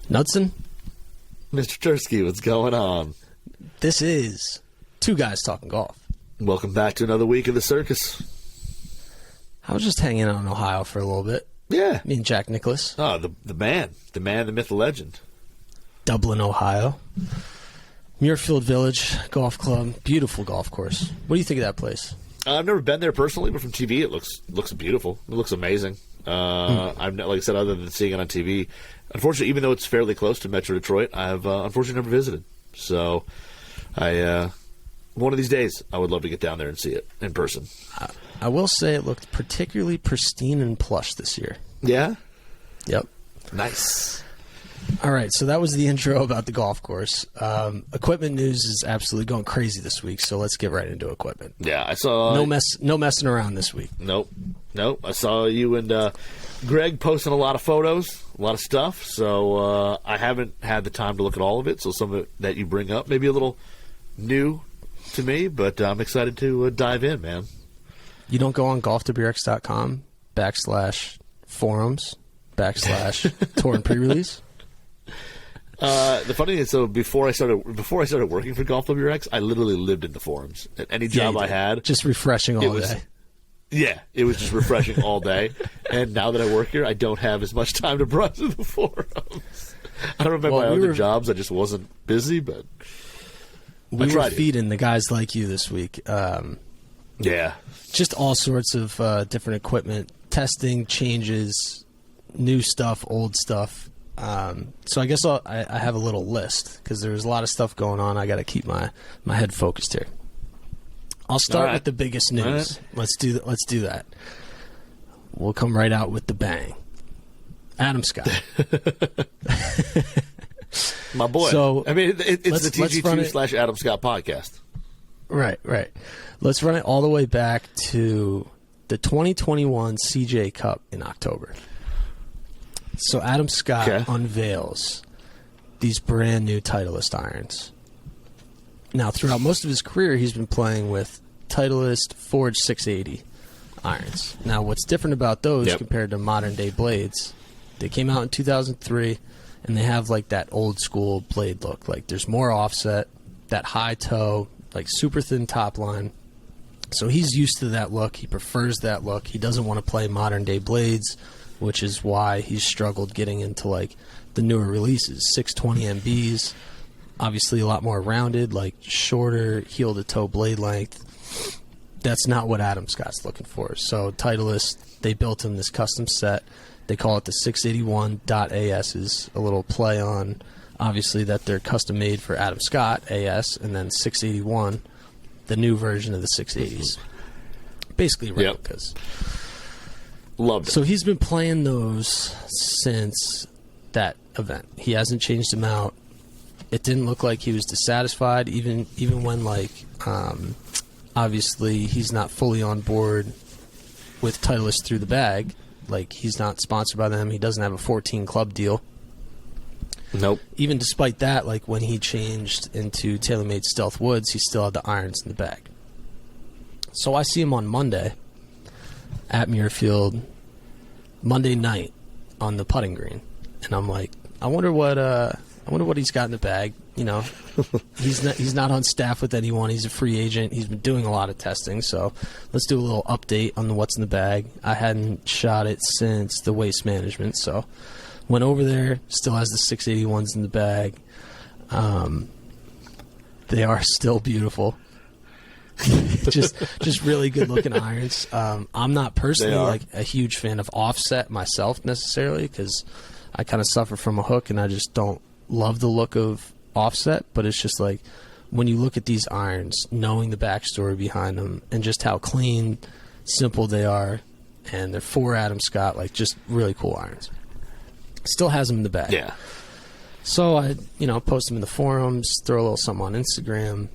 Knudsen? Mr. Tursky, what's going on? This is Two Guys Talking Golf. Welcome back to another week of the circus. I was just hanging out in Ohio for a little bit. Yeah. Me and Jack Nicklaus. Oh, the man, the myth, the legend. Dublin, Ohio. Muirfield Village Golf Club. Beautiful golf course. What do you think of that place? I've never been there personally, but from TV it looks beautiful. It looks amazing. I've like I said, other than seeing it on TV, unfortunately, even though it's fairly close to Metro Detroit, I've unfortunately never visited. So, one of these days, I would love to get down there and see it in person. I will say it looked particularly pristine and plush this year. Yeah? Yep. Nice. All right, so that was the intro about the golf course. Equipment news is absolutely going crazy this week, so let's get right into equipment. Yeah, I saw... No messing around this week. Nope. I saw you and Greg posting a lot of photos, a lot of stuff, so I haven't had the time to look at all of it, so some of it that you bring up may be a little new to me, but I'm excited to dive in, man. You don't go on golfwrx.com /forums/tour and pre-release? The funny thing is, so before I started working for Golf WRX, I literally lived in the forums. At any job I had, just refreshing all day. Yeah, it was just refreshing all day. And now that I work here, I don't have as much time to browse through the forums. I don't know about my other jobs; I just wasn't busy. But we were feeding the guys like you this week. Yeah, just all sorts of different equipment, testing, changes, new stuff, old stuff. So I guess I have a little list because there's a lot of stuff going on. I got to keep my head focused here. I'll start with the biggest news. Right. Let's do that. We'll come right out with the bang. Adam Scott. My boy. So, I mean, it's the TG2 / Adam Scott podcast. Right. Let's run it all the way back to the 2021 CJ Cup in October. So Adam Scott unveils these brand new Titleist irons. Now, throughout most of his career, he's been playing with Titleist Forge 680 irons. Now, what's different about those compared to modern-day blades, they came out in 2003, and they have, like, that old-school blade look. Like, there's more offset, that high toe, like, super thin top line. So he's used to that look. He prefers that look. He doesn't want to play modern-day blades, which is why he's struggled getting into, like, the newer releases. 620 MBs, obviously a lot more rounded, like shorter heel-to-toe blade length. That's not what Adam Scott's looking for. So Titleist, they built him this custom set. They call it the 681.AS's, a little play on, obviously, that they're custom-made for Adam Scott, AS, and then 681, the new version of the 680s. Basically replicas. Loved it. So he's been playing those since that event. He hasn't changed them out. It didn't look like he was dissatisfied, even when, like, obviously he's not fully on board with Titleist through the bag. Like, he's not sponsored by them. He doesn't have a 14 club deal. Nope. Even despite that, like, when he changed into TaylorMade Stealth Woods, he still had the irons in the bag. So I see him on Monday at Muirfield, Monday night on the putting green, and I'm like, I wonder what he's got in the bag. You know, he's not on staff with anyone. He's a free agent. He's been doing a lot of testing, so let's do a little update on what's in the bag. I hadn't shot it since the Waste Management, so went over there. Still has the 681s in the bag. They are still beautiful. just really good looking irons. I'm not personally like a huge fan of offset myself necessarily, because I kind of suffer from a hook and I just don't love the look of offset. But it's just like, when you look at these irons, knowing the backstory behind them and just how clean, simple they are, and they're for Adam Scott, like, just really cool irons. Still has them in the bag. Yeah. So I, post them in the forums, throw a little something on Instagram.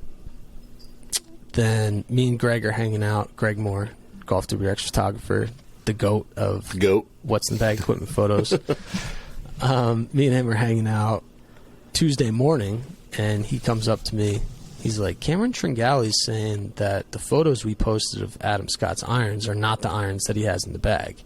Then me and Greg are hanging out. Greg Moore, Golf WRX photographer, the GOAT of What's in the Bag equipment photos. Me and him are hanging out Tuesday morning, and he comes up to me. He's like, Cameron Tringale's saying that the photos we posted of Adam Scott's irons are not the irons that he has in the bag.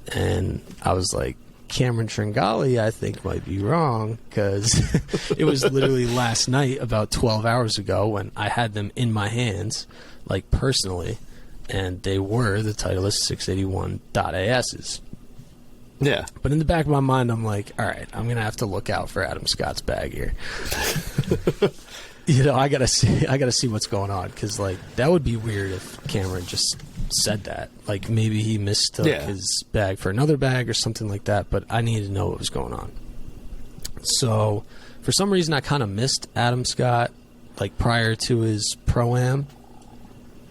And I was like, Cameron Tringali, I think, might be wrong, because it was literally last night, about 12 hours ago, when I had them in my hands, like personally, and they were the Titleist 681.ASs. Yeah. But in the back of my mind, I'm like, all right, I'm going to have to look out for Adam Scott's bag here. I gotta see what's going on, because like that would be weird if Cameron just said that. Like maybe he mistook his bag for another bag or something like that. But I needed to know what was going on. So for some reason, I kind of missed Adam Scott like prior to his pro-am.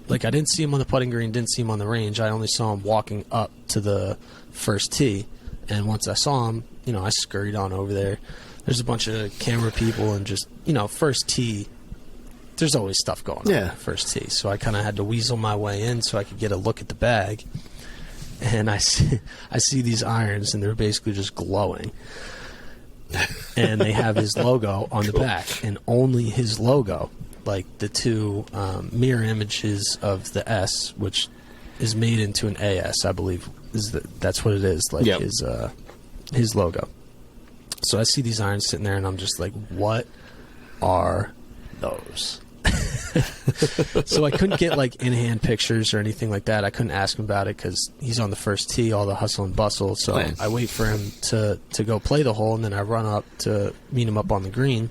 Like I didn't see him on the putting green, didn't see him on the range. I only saw him walking up to the first tee, and once I saw him, I scurried on over there. There's a bunch of camera people and just, first tee, there's always stuff going on at first tee. So I kind of had to weasel my way in so I could get a look at the bag. And I see these irons, and they're basically just glowing. And they have his logo on the back, and only his logo. Like the two mirror images of the S, which is made into an AS, I believe. That's what it is, like his logo. So I see these irons sitting there, and I'm just like, what are those? So I couldn't get like in-hand pictures or anything like that. I couldn't ask him about it because he's on the first tee, all the hustle and bustle. So I wait for him to go play the hole, and then I run up to meet him up on the green,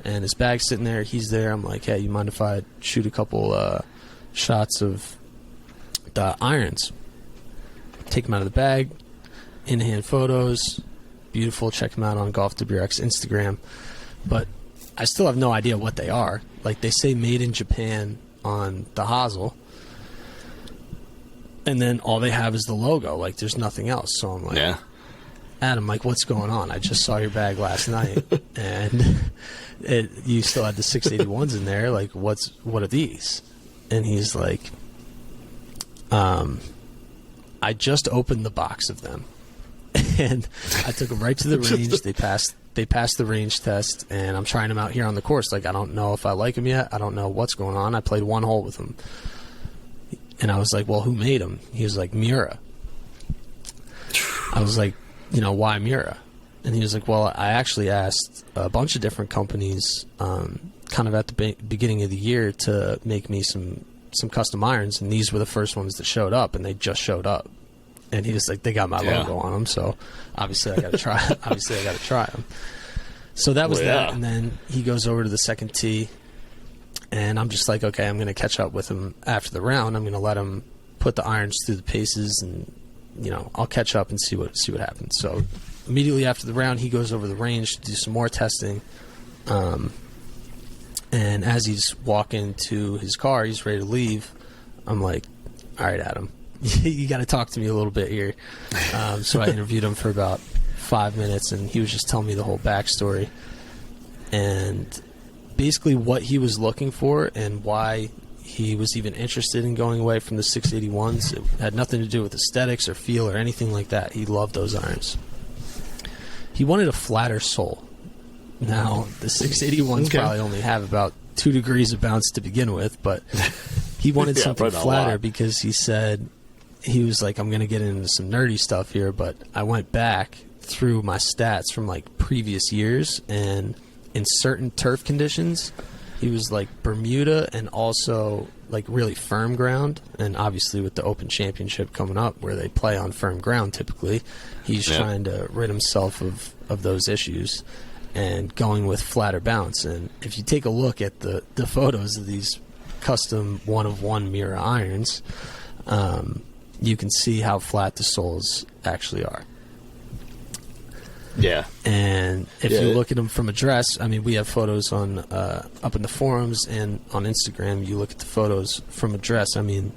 and his bag's sitting there. He's there. I'm like, hey, you mind if I shoot a couple shots of the irons? Take them out of the bag, in-hand photos. Beautiful. Check them out on Golf WRX Instagram. But I still have no idea what they are. Like, they say made in Japan on the hosel, and then all they have is the logo. Like, there's nothing else. So I'm like, Adam, like, what's going on? I just saw your bag last night, and you still had the 681s in there. Like, what are these? And he's like, I just opened the box of them. And I took them right to the range. They passed the range test, and I'm trying them out here on the course. Like, I don't know if I like them yet. I don't know what's going on. I played one hole with them. And I was like, well, who made them? He was like, Miura. I was like, why Miura? And he was like, well, I actually asked a bunch of different companies kind of at the beginning of the year to make me some custom irons, and these were the first ones that showed up, and they just showed up. And he was like, they got my logo on them, so obviously I got to try them. So that was that, and then he goes over to the second tee, and I'm just like, okay, I'm going to catch up with him after the round. I'm going to let him put the irons through the paces, and I'll catch up and see what happens. So immediately after the round, he goes over the range to do some more testing. And as he's walking to his car, he's ready to leave. I'm like, all right, Adam, you got to talk to me a little bit here. So I interviewed him for about 5 minutes, and he was just telling me the whole backstory and basically what he was looking for and why he was even interested in going away from the 681s. It had nothing to do with aesthetics or feel or anything like that. He loved those irons. He wanted a flatter sole. Now, the 681s probably only have about 2 degrees of bounce to begin with, but he wanted something flatter because he said, he was like, I'm going to get into some nerdy stuff here, but I went back through my stats from like previous years, and in certain turf conditions, he was like Bermuda and also like really firm ground. And obviously with the Open Championship coming up where they play on firm ground typically, he's trying to rid himself of those issues and going with flatter bounce. And if you take a look at the photos of these custom one-of-one Miura irons, you can see how flat the soles actually are. Yeah. And if you look at them from address, I mean, we have photos on up in the forums and on Instagram. You look at the photos from address. I mean,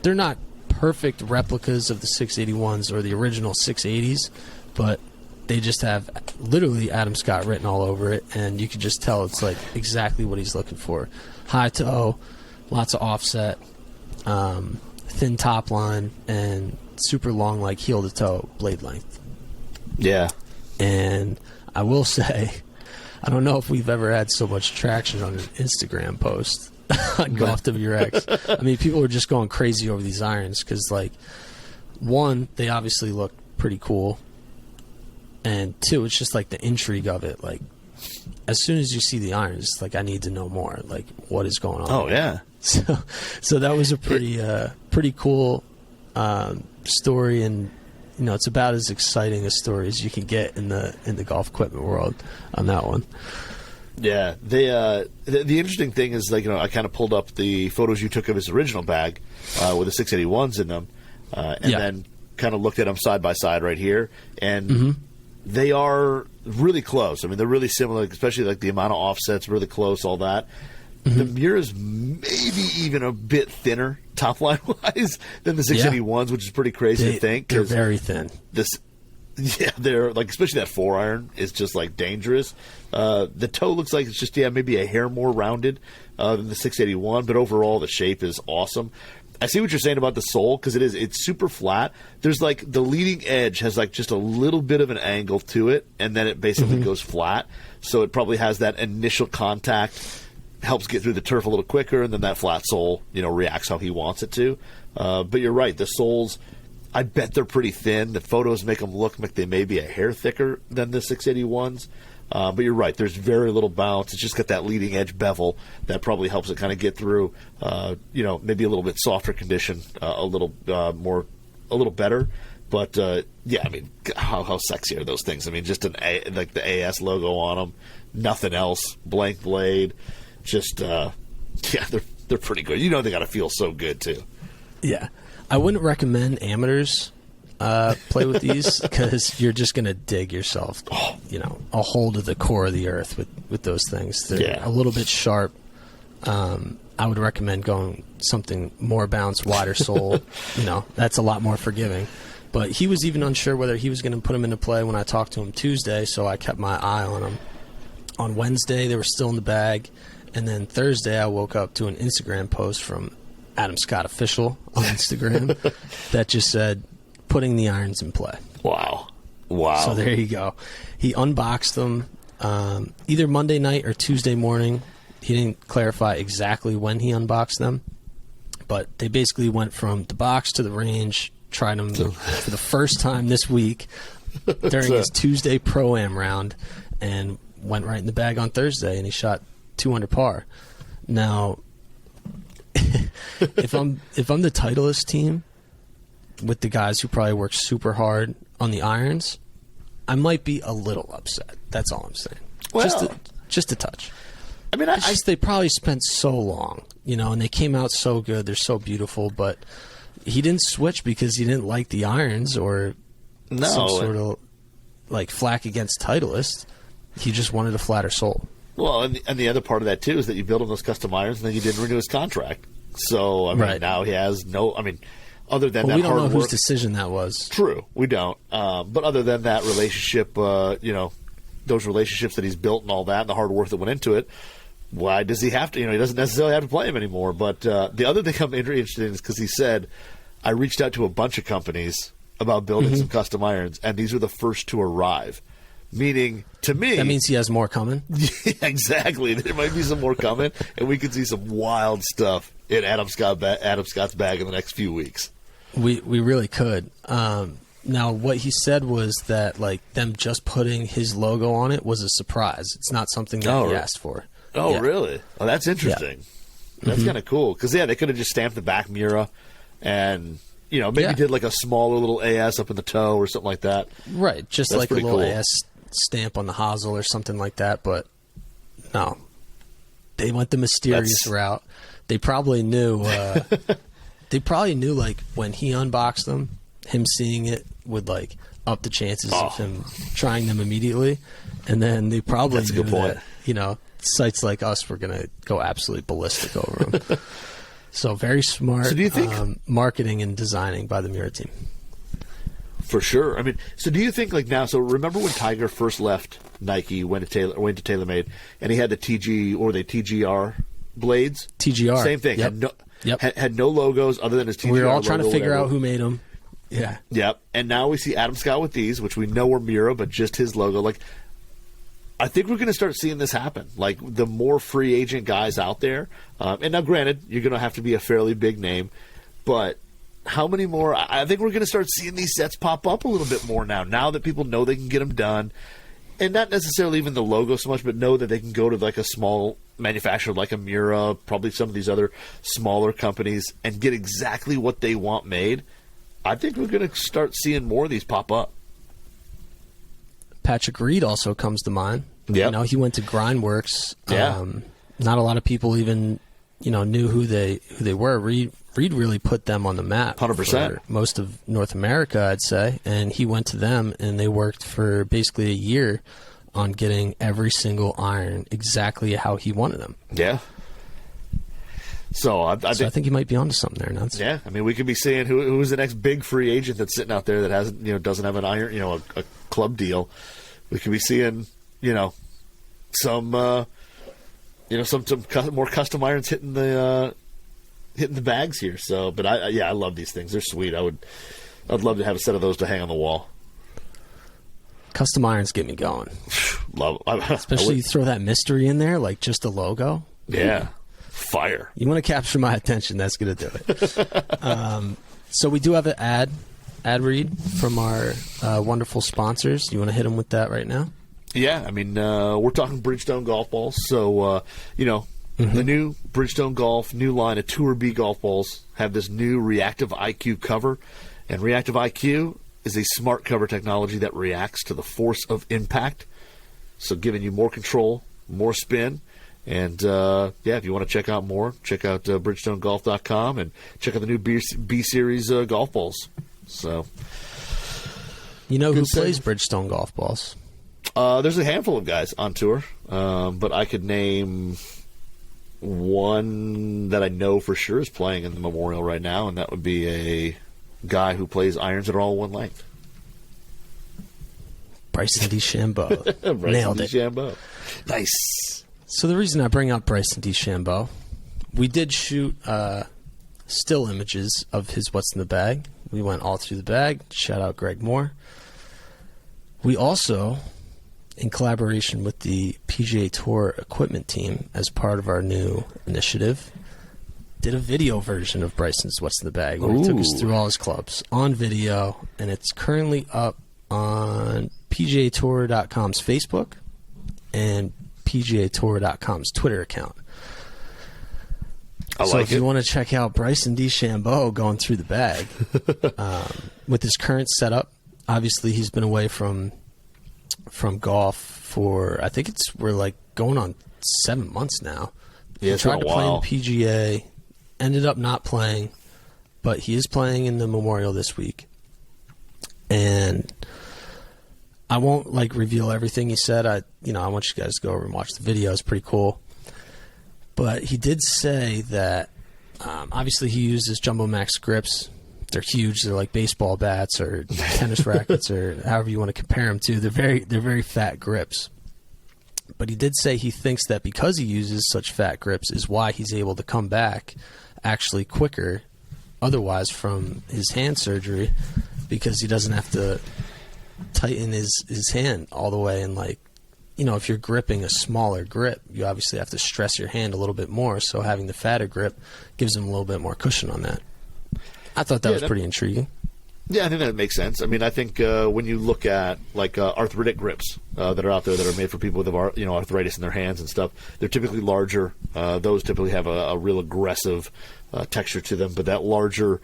they're not perfect replicas of the 681s or the original 680s, but they just have literally Adam Scott written all over it, and you can just tell it's like exactly what he's looking for. High toe, lots of offset, thin top line, and super long, like heel to toe blade length. Yeah. And I will say, I don't know if we've ever had so much traction on an Instagram post on Golf WRX. I mean, people are just going crazy over these irons because, like, one, they obviously look pretty cool. And two, it's just like the intrigue of it. Like, as soon as you see the irons, it's like, I need to know more. Like, what is going on? Oh, yeah. So that was a pretty cool story, and it's about as exciting a story as you can get in the golf equipment world on that one. Yeah, the interesting thing is, like, I kind of pulled up the photos you took of his original bag with the 681s in them, and then kind of looked at them side by side right here, and they are really close. I mean, they're really similar, especially like the amount of offsets, really close, all that. The Muir's maybe even a bit thinner top line wise than the 681s, which is pretty crazy to think. They're very thin. They're like, especially that 4-iron is just like dangerous. The toe looks like it's just maybe a hair more rounded than the 681, but overall the shape is awesome. I see what you're saying about the sole, because it's super flat. There's like the leading edge has like just a little bit of an angle to it, and then it basically goes flat. So it probably has that initial contact, helps get through the turf a little quicker, and then that flat sole, reacts how he wants it to. But you're right, the soles, I bet they're pretty thin. The photos make them look like they may be a hair thicker than the 681s. But you're right, there's very little bounce. It's just got that leading edge bevel that probably helps it kind of get through, maybe a little bit softer condition, a little better. But, I mean, how sexy are those things? I mean, just like the AS logo on them, nothing else, blank blade. Just, they're pretty good. They got to feel so good, too. Yeah. I wouldn't recommend amateurs play with these, because you're just going to dig yourself, a hole to the core of the earth with those things. They're a little bit sharp. I would recommend going something more bounce, wider sole. That's a lot more forgiving. But he was even unsure whether he was going to put them into play when I talked to him Tuesday, so I kept my eye on them. On Wednesday, they were still in the bag. And then Thursday, I woke up to an Instagram post from Adam Scott Official on Instagram that just said, putting the irons in play. Wow. So there you go. He unboxed them either Monday night or Tuesday morning. He didn't clarify exactly when he unboxed them, but they basically went from the box to the range, tried them for the first time this week during his Tuesday Pro-Am round, and went right in the bag on Thursday, and he shot 200 par. Now, if I'm the Titleist team with the guys who probably work super hard on the irons, I might be a little upset. That's all I'm saying. Well, just a touch. I mean, they probably spent so long, and they came out so good. They're so beautiful, but he didn't switch because he didn't like the irons or some sort of like flack against Titleist. He just wanted a flatter sole. Well, and the other part of that, too, is that you build him those custom irons and then you didn't renew his contract. So, I mean, now he has other than that hard work. We don't know whose decision that was. True, we don't. But other than that relationship, those relationships that he's built and all that, and the hard work that went into it, why does he have to? He doesn't necessarily have to play him anymore. But the other thing I'm interested in is because he said, I reached out to a bunch of companies about building some custom irons, and these were the first to arrive. Meaning, to me... That means he has more coming? Yeah, exactly. There might be some more coming, and we could see some wild stuff in Adam Scott's bag in the next few weeks. We really could. Now, what he said was that them just putting his logo on it was a surprise. It's not something that he asked for. Oh, really? Oh, that's interesting. Yeah. That's kind of cool. Because, they could have just stamped the back Mura and... maybe did like a smaller little AS up in the toe or something like that. Right, just that's like a little AS stamp on the hosel or something like that. But no, they went the mysterious route. They probably knew. Like when he unboxed them, him seeing it would like up the chances of him trying them immediately. And then they probably knew that sites like us were going to go absolutely ballistic over them. So very smart. So do you think marketing and designing by the Muir team? For sure. I mean, so do you think now? So remember when Tiger first left Nike, went to TaylorMade, and he had the TG or the TGR blades? TGR, same thing. Yep. Had no logos other than his TGR. We were all trying to figure out who made them. Yeah. Yep. And now we see Adam Scott with these, which we know are Mura, but just his logo. I think we're going to start seeing this happen. The more free agent guys out there, and now granted, you're going to have to be a fairly big name, but how many more? I think we're going to start seeing these sets pop up a little bit more now that people know they can get them done. And not necessarily even the logo so much, but know that they can go to like a small manufacturer like a Mura, probably some of these other smaller companies, and get exactly what they want made. I think we're going to start seeing more of these pop up. Patrick Reed also comes to mind. Yeah, you know, he went to Grindworks. Yeah, not a lot of people even knew who they were. Reed really put them on the map. 100%. Most of North America, I'd say, and he went to them, and they worked for basically a year on getting every single iron exactly how he wanted them. Yeah. So I think he might be onto something there. Now. Yeah, I mean, we could be seeing who's the next big free agent that's sitting out there that hasn't, doesn't have an iron, a club deal. We could be seeing, some more custom irons hitting the bags here. So, but I love these things. They're sweet. I'd love to have a set of those to hang on the wall. Custom irons get me going. Love it. Especially you throw that mystery in there, like just a logo. Yeah. Fire. You want to capture my attention, that's going to do it. So we do have an ad read from our wonderful sponsors. You want to hit them with that right now? Yeah, I mean, we're talking Bridgestone golf balls. So, the new Bridgestone Golf, new line of Tour B golf balls have this new Reactive IQ cover. And Reactive IQ is a smart cover technology that reacts to the force of impact. So giving you more control, more spin. And, if you want to check out more, check out BridgestoneGolf.com and check out the new B-Series golf balls. So, who plays Bridgestone golf balls? There's a handful of guys on tour, but I could name one that I know for sure is playing in the Memorial right now, and that would be a guy who plays irons that are all one length. Bryson DeChambeau. Nailed it. DeChambeau. Nice. So the reason I bring up Bryson DeChambeau, we did shoot still images of his What's in the Bag. We went all through the bag. Shout out Greg Moore. We also, in collaboration with the PGA Tour equipment team as part of our new initiative, did a video version of Bryson's What's in the Bag where he took us through all his clubs on video, and it's currently up on PGAtour.com's Facebook and PGAtour.com's Twitter account. So if you want to check out Bryson DeChambeau going through the bag with his current setup, obviously he's been away from golf for, I think we're like going on 7 months now. Yeah, he tried to play in PGA, ended up not playing, but he is playing in the Memorial this week. And I won't reveal everything he said. I want you guys to go over and watch the video. It's pretty cool. But he did say that obviously he uses Jumbo Max grips. They're huge. They're like baseball bats or tennis rackets or however you want to compare them to. They're very fat grips. But he did say he thinks that because he uses such fat grips is why he's able to come back actually quicker otherwise from his hand surgery, because he doesn't have to tighten his hand all the way. And if you're gripping a smaller grip, you obviously have to stress your hand a little bit more. So having the fatter grip gives him a little bit more cushion on that. I thought that was pretty intriguing. Yeah, I think that makes sense. I mean, I think when you look at arthritic grips that are out there that are made for people with arthritis in their hands and stuff, they're typically larger. Those typically have a real aggressive texture to them. But that larger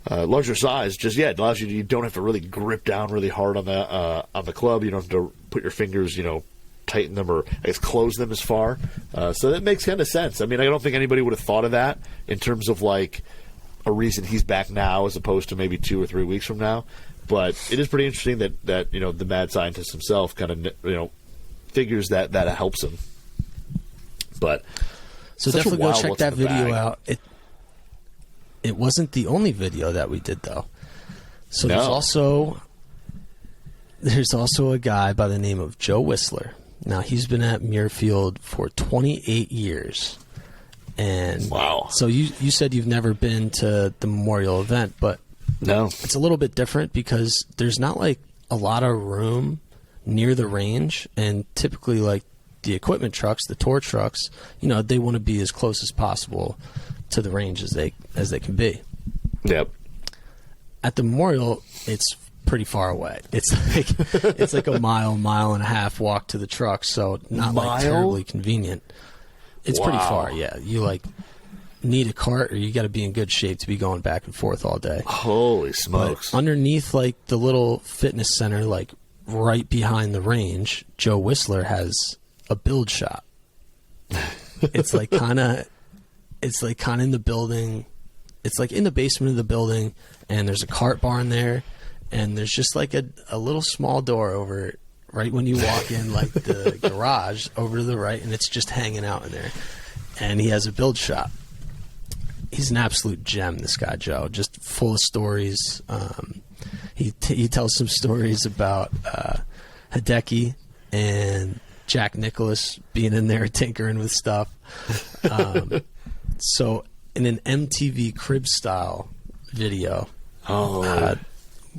size it allows you don't have to really grip down really hard on the club. You don't have to put your fingers tighten them or I guess close them as far. So that makes kind of sense. I mean, I don't think anybody would have thought of that in terms of a reason he's back now as opposed to maybe 2 or 3 weeks from now. But it is pretty interesting that the mad scientist himself kind of figures that helps him. But so definitely go check that video out. It wasn't the only video that we did though. So there's also a guy by the name of Joe Whistler. Now he's been at Muirfield for 28 years. And wow. So you said you've never been to the Memorial event, but no, it's a little bit different because there's not a lot of room near the range, and typically the equipment trucks, the tour trucks, they want to be as close as possible to the range as they can be. Yep. at the Memorial, it's pretty far away. It's like a mile and a half walk to the truck, so not like terribly convenient. It's pretty far, yeah. You like need a cart, or you got to be in good shape to be going back and forth all day. Holy smokes! But underneath, like the little fitness center, like right behind the range, Joe Whistler has a build shop. It's like kind of in the building. It's like in the basement of the building, and there's a cart barn there, and there's just like a little small door over right when you walk in, like the garage over to the right, and it's just hanging out in there. And he has a build shop. He's an absolute gem, this guy, Joe, just full of stories. He tells some stories about Hideki and Jack Nicklaus being in there tinkering with stuff. So in an MTV Crib style video,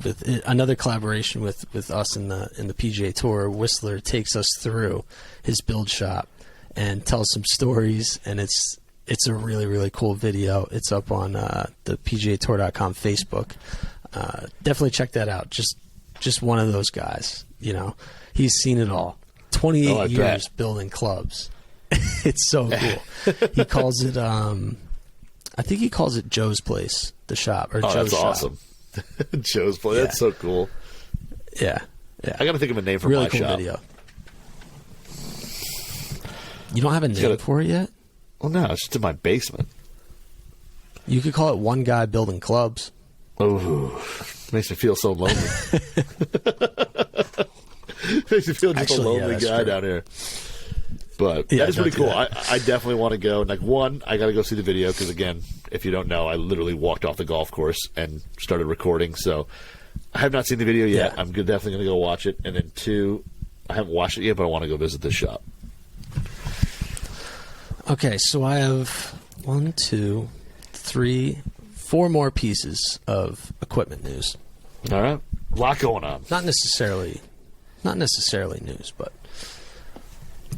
with another collaboration with us in the PGA Tour, Whistler takes us through his build shop and tells some stories, and it's a really, really cool video. It's up on the PGAtour.com Facebook. Definitely check that out. Just one of those guys, you know. He's seen it all. 28 years building clubs. It's so cool. He calls it I think he calls it Joe's Place, the shop, or Joe's that's shop. Awesome. Joe's Place. Yeah. That's so cool. Yeah. I got to think of a name for really my cool shop. Video. You don't have a name for it yet? Well, no, it's just in my basement. You could call it One Guy Building Clubs. Oh, makes me feel so lonely. Makes me feel just a lonely guy down here. But that is pretty cool. I definitely want to go. Like, one, I got to go see the video because, again, if you don't know, I literally walked off the golf course and started recording. So I have not seen the video yet. I'm definitely going to go watch it. And then two, I haven't watched it yet, but I want to go visit this shop. Okay, so I have 1, 2, 3, 4 more pieces of equipment news. All right, a lot going on. Not necessarily news, but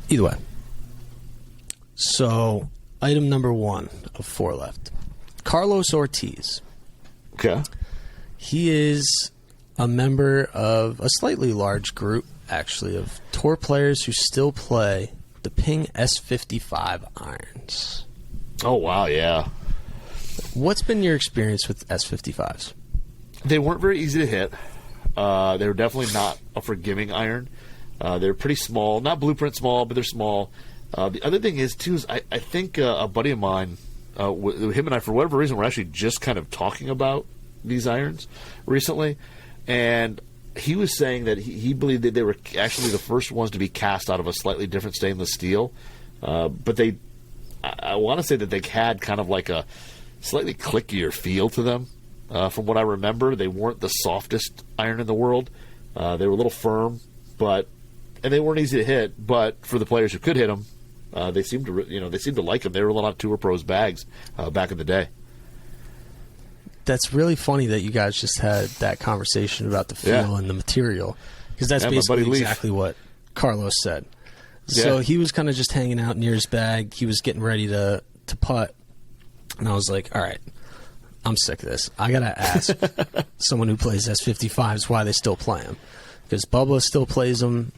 either way. So, item number 1 of 4 left. Carlos Ortiz. Okay. He is a member of a slightly large group, actually, of tour players who still play the Ping S55 irons. Oh, wow, yeah. What's been your experience with S55s? They weren't very easy to hit. They were definitely not a forgiving iron. They're pretty small. Not blueprint small, but they're small. The other thing is, too, is I think a buddy of mine, him and I, for whatever reason, were actually just kind of talking about these irons recently. And he was saying that he believed that they were actually the first ones to be cast out of a slightly different stainless steel. But I want to say that they had kind of like a slightly clickier feel to them. From what I remember, they weren't the softest iron in the world. They were a little firm, and they weren't easy to hit. But for the players who could hit them, they seemed to like them. They were a lot of Tour Pros bags back in the day. That's really funny that you guys just had that conversation about the feel and the material, because that's basically exactly what Carlos said. So he was kind of just hanging out near his bag. He was getting ready to putt, and I was like, all right, I'm sick of this. I got to ask someone who plays S55s why they still play them. Because Bubba still plays them.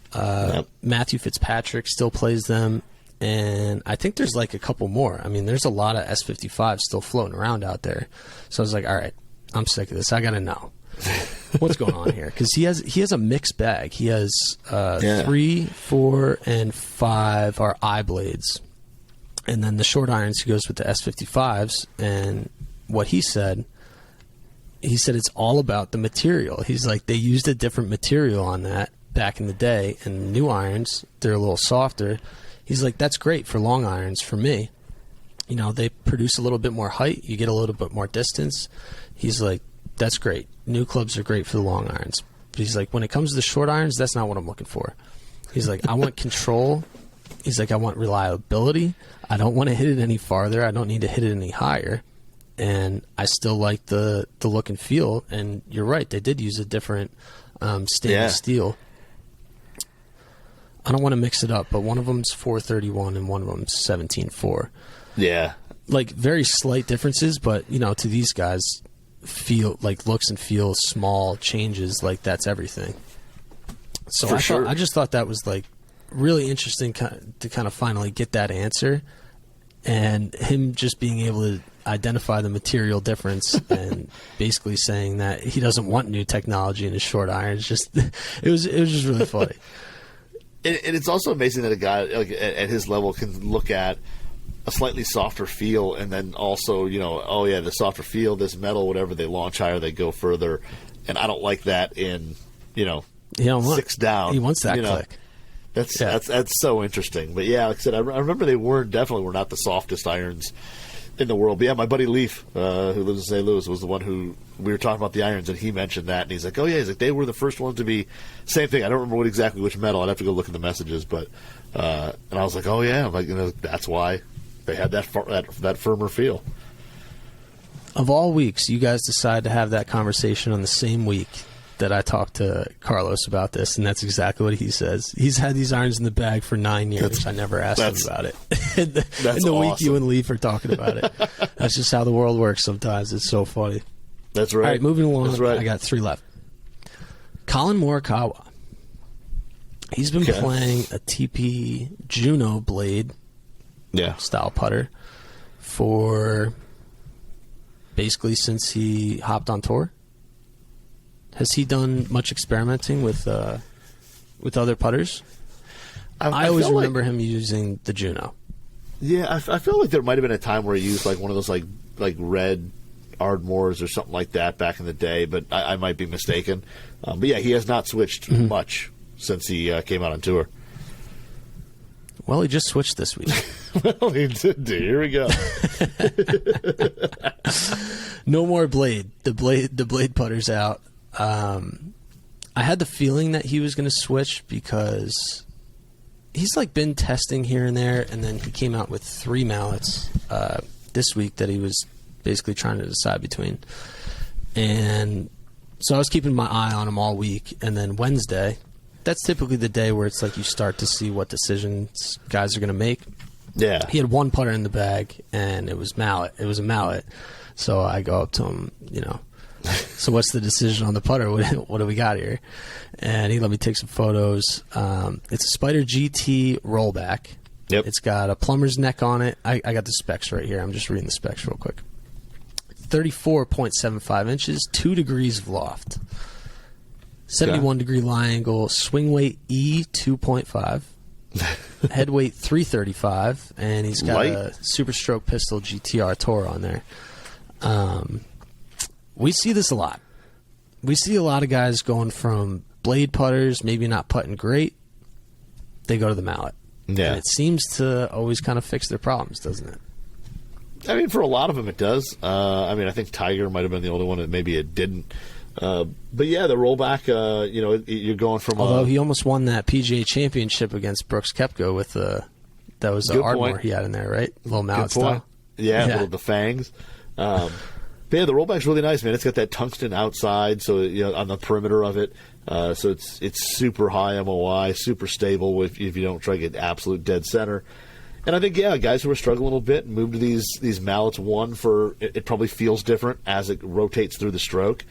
Matthew Fitzpatrick still plays them. And I think there's like a couple more. I mean, there's a lot of S55s still floating around out there. So I was like, all right, I'm sick of this. I got to know what's going on here. Because he has a mixed bag. He has 3, 4, and 5 are eye blades. And then the short irons, he goes with the S55s. And what he said it's all about the material. He's like, they used a different material on that back in the day. And new irons, they're a little softer. He's like, that's great for long irons for me. You know, they produce a little bit more height. You get a little bit more distance. He's like, that's great. New clubs are great for the long irons. But he's like, when it comes to the short irons, that's not what I'm looking for. He's like, I want control. He's like, I want reliability. I don't want to hit it any farther. I don't need to hit it any higher. And I still like the look and feel. And you're right. They did use a different stainless steel. I don't want to mix it up, but one of them's 431 and one of them's 17.4. Yeah. Like, very slight differences, but, you know, to these guys, looks and feels small changes, like that's everything. So I just thought that was like really interesting to kind of finally get that answer, and him just being able to identify the material difference and basically saying that he doesn't want new technology in his short irons. Just it was just really funny. And it's also amazing that a guy like at his level can look at a slightly softer feel, and then also, the softer feel, this metal, whatever, they launch higher, they go further, and I don't like that in, 6 down. He wants that click. That's so interesting. But yeah, like I said, I remember they were not the softest irons in the world. But yeah, my buddy Leaf, who lives in St. Louis, was the one who we were talking about the irons, and he mentioned that, and he's like, they were the first ones to be same thing. I don't remember exactly which metal. I'd have to go look at the messages, but and I was like, that's why they had that firmer feel. Of all weeks, you guys decide to have that conversation on the same week that I talked to Carlos about this, and that's exactly what he says. He's had these irons in the bag for 9 years. I never asked him about it. in the week you and Leaf are talking about it. That's just how the world works sometimes. It's so funny. That's right. All right, moving along. That's right. I got 3 left. Colin Morikawa. He's been playing a TP Juno blade style putter for basically since he hopped on tour. Has he done much experimenting with other putters? I always remember him using the Juno. Yeah, I feel like there might have been a time where he used like one of those like red Ardmores or something like that back in the day, but I might be mistaken. But yeah, he has not switched much since he came out on tour. Well, he just switched this week. Well, he did. Here we go. No more blade. The blade putter's out. I had the feeling that he was going to switch because he's like been testing here and there, and then he came out with 3 mallets this week that he was basically trying to decide between. And so I was keeping my eye on him all week, and then Wednesday, that's typically the day where it's like you start to see what decisions guys are going to make. Yeah. He had 1 putter in the bag, and it was mallet. It was a mallet. So I go up to him, so what's the decision on the putter? What do we got here? And he let me take some photos. It's a Spider GT rollback. Yep. It's got a plumber's neck on it. I got the specs right here. I'm just reading the specs real quick. 34.75 inches, 2 degrees of loft. 71 degree lie angle, swing weight E 2.5, head weight 335, and he's got a Super Stroke Pistol GTR Tour on there. We see this a lot. We see a lot of guys going from blade putters, maybe not putting great, they go to the mallet. Yeah. And it seems to always kind of fix their problems, doesn't it? I mean, for a lot of them it does. I think Tiger might have been the only one that maybe it didn't. But yeah, the rollback, you're going from... Although he almost won that PGA Championship against Brooks Koepka with that was the Ardmore he had in there, right? A little mallet style. Yeah, the fangs. But yeah, the rollback's really nice, man. It's got that tungsten outside, so on the perimeter of it. So it's super high MOI, super stable if you don't try to get absolute dead center. And I think, guys who are struggling a little bit move to these mallets. 1, for it probably feels different as it rotates through the stroke.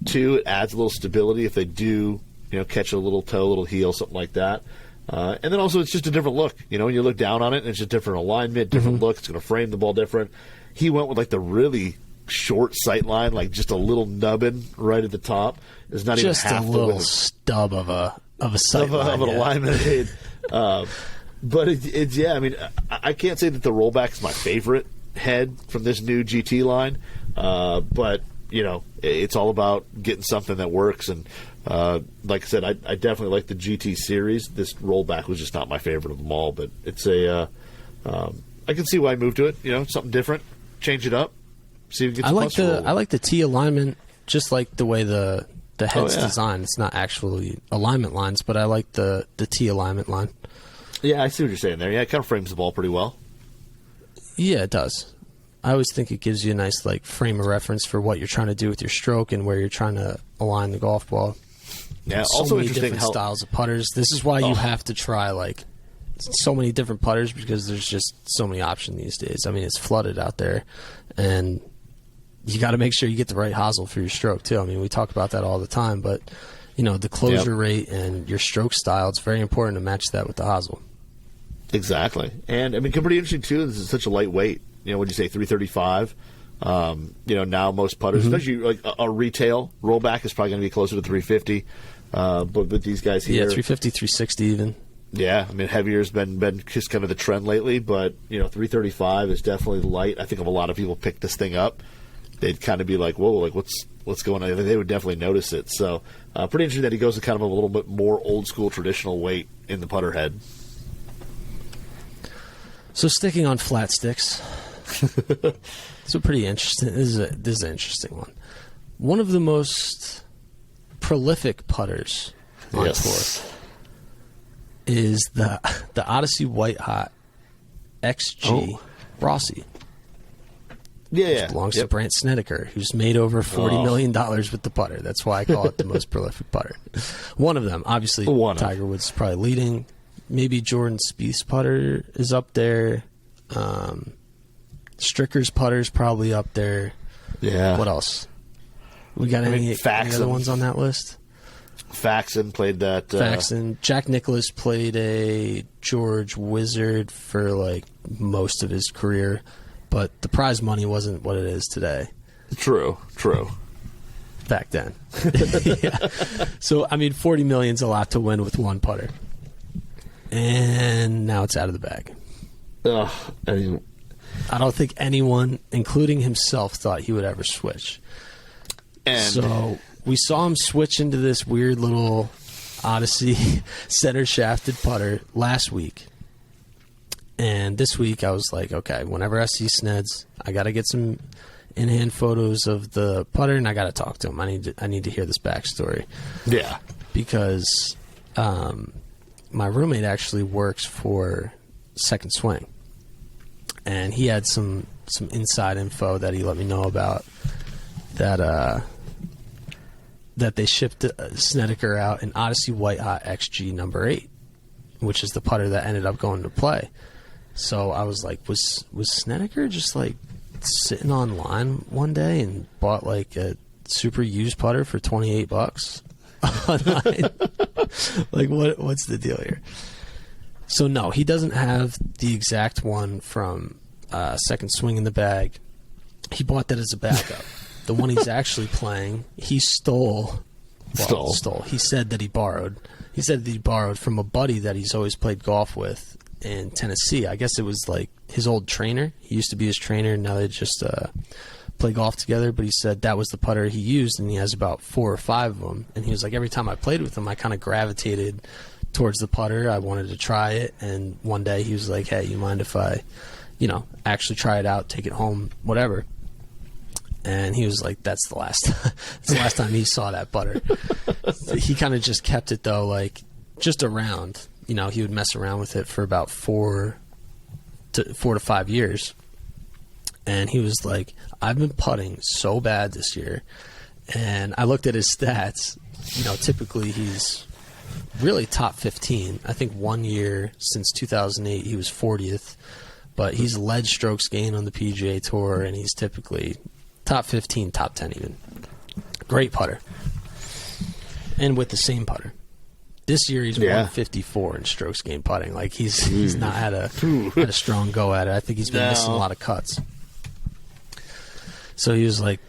2, it adds a little stability if they do, catch a little toe, a little heel, something like that. And then also it's just a different look. When you look down on it, and it's just different alignment, different look. It's going to frame the ball different. He went with like the really short sight line, like just a little nubbin right at the top. It's not just even half a little stub of a sight line, of an alignment aid. But it's I can't say that the rollback is my favorite head from this new GT line, but it's all about getting something that works. And like I said, I definitely like the GT series. This rollback was just not my favorite of them all, but it's I can see why I moved to it. Something different, change it up, see if it gets. I like the T alignment, just like the way the head's designed. It's not actually alignment lines, but I like the T alignment line. Yeah, I see what you're saying there. Yeah, it kind of frames the ball pretty well. Yeah, it does. I always think it gives you a nice frame of reference for what you're trying to do with your stroke and where you're trying to align the golf ball. Yeah, so also many interesting different styles of putters. This is why you have to try so many different putters, because there's just so many options these days. I mean, it's flooded out there, and you got to make sure you get the right hosel for your stroke too. I mean, we talk about that all the time, but the closure rate and your stroke style, it's very important to match that with the hosel. Exactly. And I mean, pretty interesting too. This is such a lightweight. What'd you say, 335? Now most putters, especially like a retail rollback, is probably going to be closer to 350. But with these guys here, 350, 360 even. Yeah, I mean, heavier has been just kind of the trend lately, but 335 is definitely light. I think if a lot of people pick this thing up, they'd kind of be like, "Whoa, like what's going on?" They would definitely notice it. So, pretty interesting that he goes to kind of a little bit more old school, traditional weight in the putter head. So, sticking on flat sticks, it's a pretty interesting. This is an interesting one. One of the most prolific putters on tour is the Odyssey White Hot XG Rossi. Yeah. Which belongs to Brandt Snedeker, who's made over $40 million with the putter. That's why I call it the most prolific putter. One of them, obviously, Tiger Woods is probably leading. Maybe Jordan Spieth's putter is up there. Stricker's putter is probably up there. Yeah. What else? We got any other ones on that list? Faxon played that. Faxon. Jack Nicklaus played a George Wizard for like most of his career, but the prize money wasn't what it is today. True. Back then. Yeah. So, I mean, $40 million's a lot to win with one putter. And now it's out of the bag. I don't think anyone, including himself, thought he would ever switch. So we saw him switch into this weird little Odyssey center-shafted putter last week. And this week I was like, okay, whenever I see Sneds, I got to get some in-hand photos of the putter, and I got to talk to him. I need to hear this backstory. Yeah. Because my roommate actually works for Second Swing. And he had some inside info that he let me know about that they shipped Snedeker out an Odyssey White Hot XG number 8, which is the putter that ended up going to play. So I was like, was Snedeker just like sitting online one day and bought like a super used putter for $28 online? Like, what's the deal here? So no, he doesn't have the exact one from Second Swing in the bag. He bought that as a backup. The one he's actually playing, he stole. He said that he borrowed. He said that he borrowed from a buddy that he's always played golf with in Tennessee. I guess it was like his old trainer. He used to be his trainer, and now they just play golf together. But he said that was the putter he used, and he has about 4 or 5 of them. And he was like, every time I played with him, I kind of gravitated towards the putter. I wanted to try it, and one day he was like, hey, you mind if I, actually try it out, take it home, whatever. And he was like, that's the last time he saw that putter. He kind of just kept it, though, like, just around. He would mess around with it for about 4 to 5 years. And he was like, I've been putting so bad this year. And I looked at his stats. Typically he's really top 15. I think 1 year since 2008 he was 40th. But he's led strokes gained on the PGA Tour, and he's typically top 15, top 10 even. Great putter. And with the same putter. This year he's 154 in strokes gained putting. Like he's not had a strong go at it. I think he's been missing a lot of cuts. So he was like,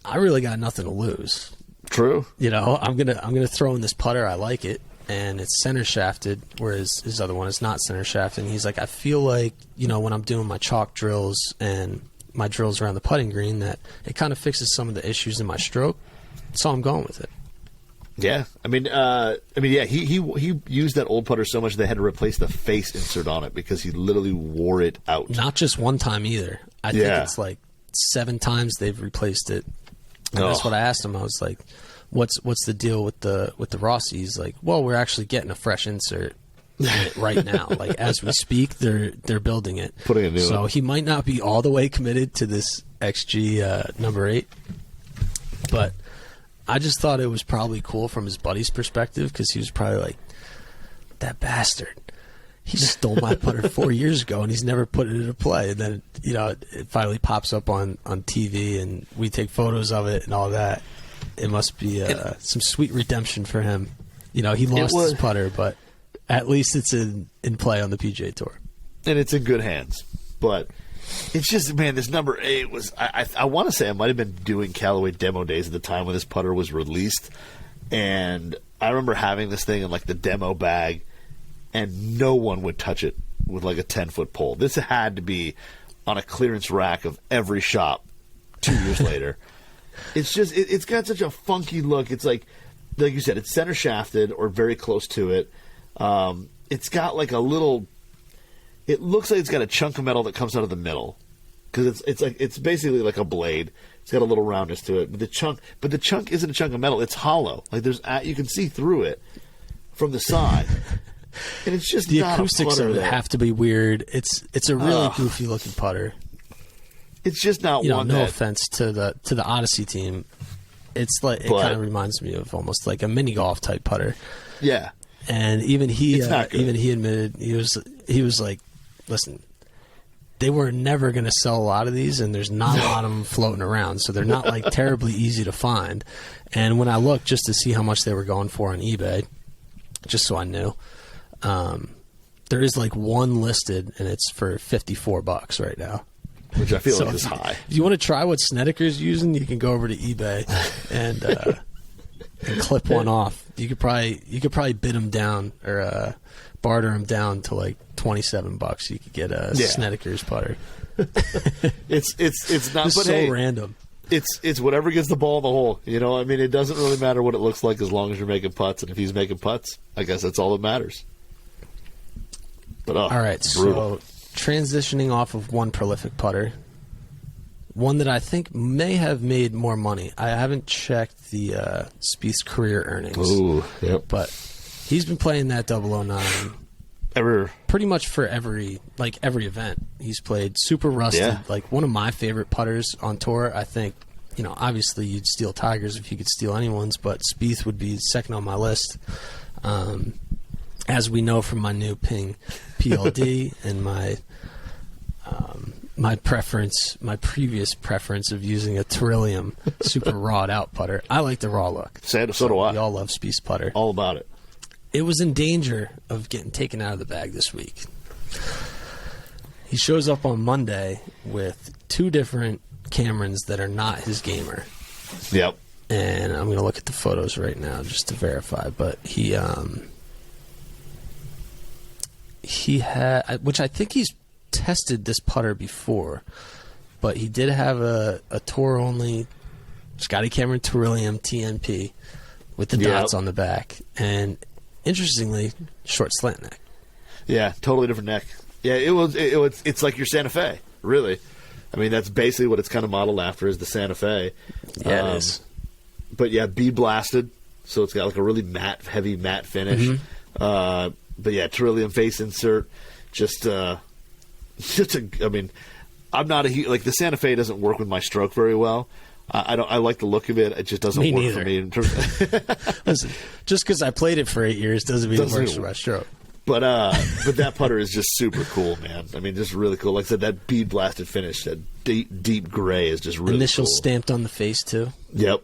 I really got nothing to lose. True. I'm gonna throw in this putter. I like it, and it's center shafted, whereas his other one is not center shafted. And he's like, I feel like when I'm doing my chalk drills and my drills around the putting green, that it kind of fixes some of the issues in my stroke. So I'm going with it. Yeah, he used that old putter so much they had to replace the face insert on it because he literally wore it out. Not just one time either. I think it's like 7 times they've replaced it. And that's what I asked him. I was like, "What's the deal with the Rossi?" He's like, "Well, we're actually getting a fresh insert in it right now. Like as we speak, they're building it, putting a new so one. He might not be all the way committed to this XG number 8, but." I just thought it was probably cool from his buddy's perspective because he was probably like, that bastard. he stole my putter 4 years ago, and he's never put it into play. And then, it finally pops up on TV, and we take photos of it and all that. It must be some sweet redemption for him. He lost his putter, but at least it's in play on the PGA Tour. And it's in good hands. But it's just, man, this number 8 was, I want to say I might have been doing Callaway demo days at the time when this putter was released. And I remember having this thing in like the demo bag, and no one would touch it with like a 10-foot pole. This had to be on a clearance rack of every shop 2 years later. It's just, it's got such a funky look. It's like you said, it's center shafted or very close to it. It's got like a little, it looks like it's got a chunk of metal that comes out of the middle. Because it's basically like a blade. It's got a little roundness to it. But the chunk isn't a chunk of metal. It's hollow. Like you can see through it from the side. And it's just the not acoustics a putter of it have to be weird. It's a really goofy looking putter. It's just not one. No offense to the Odyssey team. It's like it kind of reminds me of almost like a mini golf type putter. Yeah. And even he admitted he was like, listen, they were never going to sell a lot of these, and there's not a lot of them floating around, so they're not like terribly easy to find. And when I looked just to see how much they were going for on eBay, just so I knew. There is like one listed, and it's for $54 right now, which I feel like is high. If you want to try what Snedeker's using, you can go over to eBay and clip one off. You could probably bid them down or barter them down to like $27. You could get a Snedeker's putter. It's not it's but so hey, random. It's whatever gets the ball in the hole. I mean, it doesn't really matter what it looks like as long as you're making putts, and if he's making putts, I guess that's all that matters. But all right, brutal. so transitioning off of one prolific putter, one that I think may have made more money. I haven't checked the Spieth's career earnings. Ooh, yep. But he's been playing that 009 pretty much for every event he's played. Super rusted, like one of my favorite putters on tour. I think, obviously you'd steal Tiger's if you could steal anyone's, but Spieth would be second on my list. As we know from my new Ping PLD and my previous preference of using a Trillium super rawed out putter. I like the raw look. So do I. We all love Spieth's putter. All about it. It was in danger of getting taken out of the bag this week. He shows up on Monday with 2 different Camerons that are not his gamer. Yep. And I'm going to look at the photos right now just to verify. But he had, which I think he's tested this putter before, but he did have a tour-only Scotty Cameron Trillium TNP with the dots on the back. And interestingly, short slant neck. Yeah, totally different neck. Yeah, it's like your Santa Fe, really. I mean, that's basically what it's kind of modeled after is the Santa Fe. Yeah, it is. But yeah, blasted, so it's got like a really heavy matte finish. Mm-hmm. But yeah, Trillium face insert, I mean, I'm not like the Santa Fe doesn't work with my stroke very well. I like the look of it. It just doesn't work for me. In terms Listen, just because I played it for 8 years doesn't mean it works for my stroke. But that putter is just super cool, man. I mean, just really cool. Like I said, that bead blasted finish, that deep gray is just really Initials cool. stamped on the face too. Yep.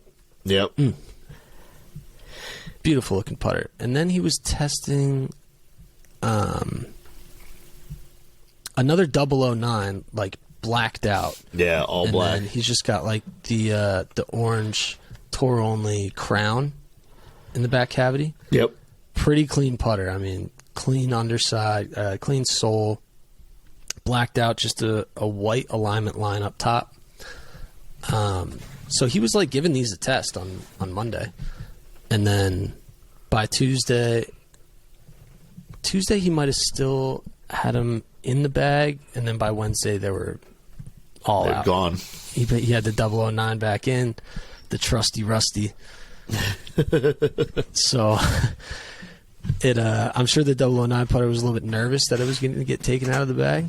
Beautiful looking putter. And then he was testing another 009, like blacked out. Yeah, all black. And he's just got like the orange tour only crown in the back cavity. Yep. Pretty clean putter. I mean, clean underside, clean sole, blacked out, just a white alignment line up top. So he was like giving these a test on Monday, and then by Tuesday he might have still had them in the bag, and then by Wednesday they were all They're out. Gone. He had the 009 back in, the trusty rusty. So I'm sure the 009 putter was a little bit nervous that it was going to get taken out of the bag.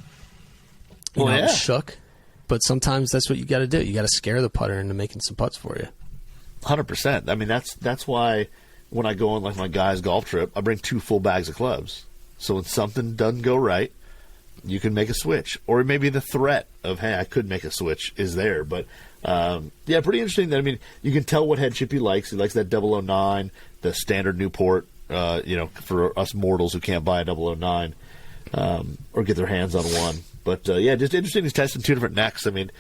It was shook. But sometimes that's what you got to do. You got to scare the putter into making some putts for you. 100%. I mean, that's why when I go on like my guy's golf trip, I bring 2 full bags of clubs. So when something doesn't go right, you can make a switch. Or maybe the threat of, hey, I could make a switch is there. But, yeah, pretty interesting. I mean, you can tell what head chip he likes. He likes that 009, the standard Newport, for us mortals who can't buy a 009 or get their hands on one. But, yeah, just interesting. He's testing 2 different necks. I mean,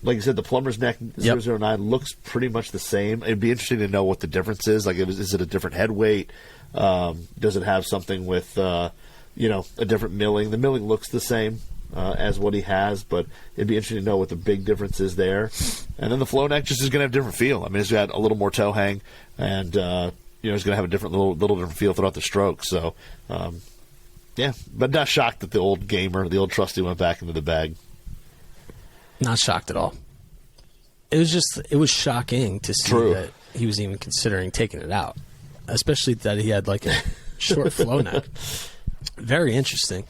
like you said, the plumber's neck 009 looks pretty much the same. It'd be interesting to know what the difference is. Like, is it a different head weight? Does it have something with, a different milling? The milling looks the same as what he has, but it'd be interesting to know what the big difference is there. And then the flow neck just is going to have a different feel. I mean, it's got a little more toe hang, and it's going to have a different little different feel throughout the stroke. So, yeah, but not shocked that the old gamer, the old trusty, went back into the bag. Not shocked at all. It was shocking to see that he was even considering taking it out, especially that he had like a short flow neck. Very interesting.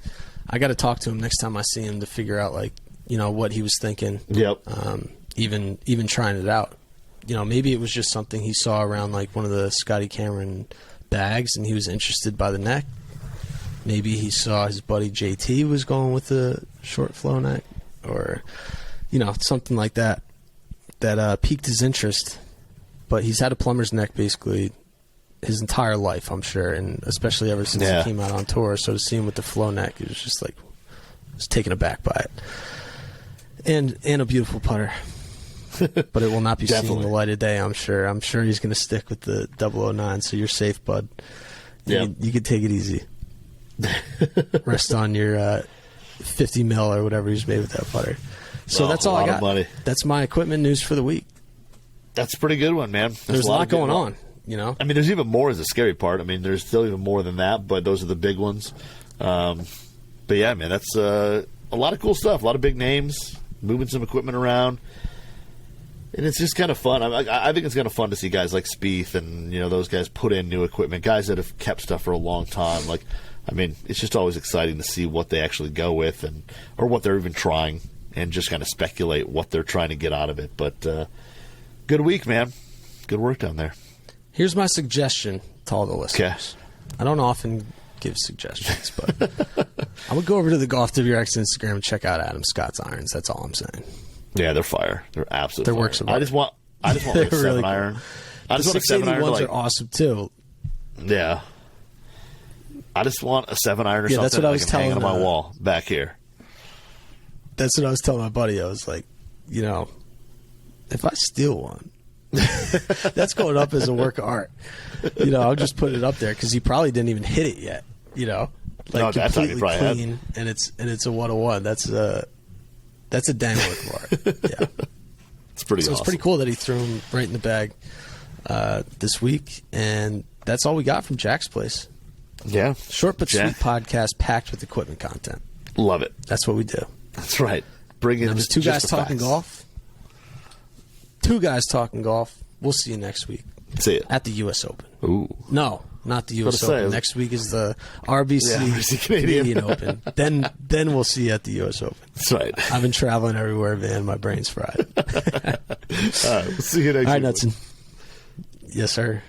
I got to talk to him next time I see him to figure out what he was thinking. Yep. Even trying it out. Maybe it was just something he saw around like one of the Scotty Cameron bags, and he was interested by the neck. Maybe he saw his buddy JT was going with the short flow neck, or something like that piqued his interest. But he's had a plumber's neck basically his entire life, I'm sure, and especially ever since he came out on tour. So to see him with the flow neck, it was just like, I was taken aback by it. And a beautiful putter. But it will not be seeing the light of day, I'm sure. I'm sure he's going to stick with the 009, so you're safe, bud. You can take it easy. Rest on your 50 mil or whatever he's made with that putter. So that's all I got. Money. That's my equipment news for the week. That's a pretty good one, man. There's a lot going on. I mean, there's even more is the scary part. I mean, there's still even more than that, but those are the big ones. But yeah, man, that's a lot of cool stuff. A lot of big names, moving some equipment around. And it's just kind of fun. I think it's kind of fun to see guys like Spieth and, those guys put in new equipment, guys that have kept stuff for a long time. It's just always exciting to see what they actually go with or what they're even trying, and just kind of speculate what they're trying to get out of it. But good week, man. Good work down there. Here's my suggestion to all the listeners. I don't often give suggestions, but I would go over to the Golf WRX Instagram and check out Adam Scott's irons. That's all I'm saying. Yeah, they're fire. They're absolutely fire. Works of art. I just want like a 7-iron. I just want a 7-iron. Ones are awesome too. Yeah. I just want a 7-iron or something that's what I was telling hanging on my wall back here. That's what I was telling my buddy. I was like, if I steal one, that's going up as a work of art. I'll just put it up there because he probably didn't even hit it yet. No, that's completely clean, and it's a 101. That's a dang work of art. Yeah, it's pretty. So awesome. It's pretty cool that he threw him right in the bag this week, and that's all we got from Jack's place. Yeah, short but sweet podcast packed with equipment content. Love it. That's what we do. That's right. Bring in just two guys talking golf. Two guys talking golf. We'll see you next week. See you at the U.S. Open. Ooh, no, not the U.S. Open. Next week is the RBC Canadian Open. Then we'll see you at the U.S. Open. That's right. I've been traveling everywhere, man. My brain's fried. All right, we'll see you next week. All right, Knutson. Yes, sir.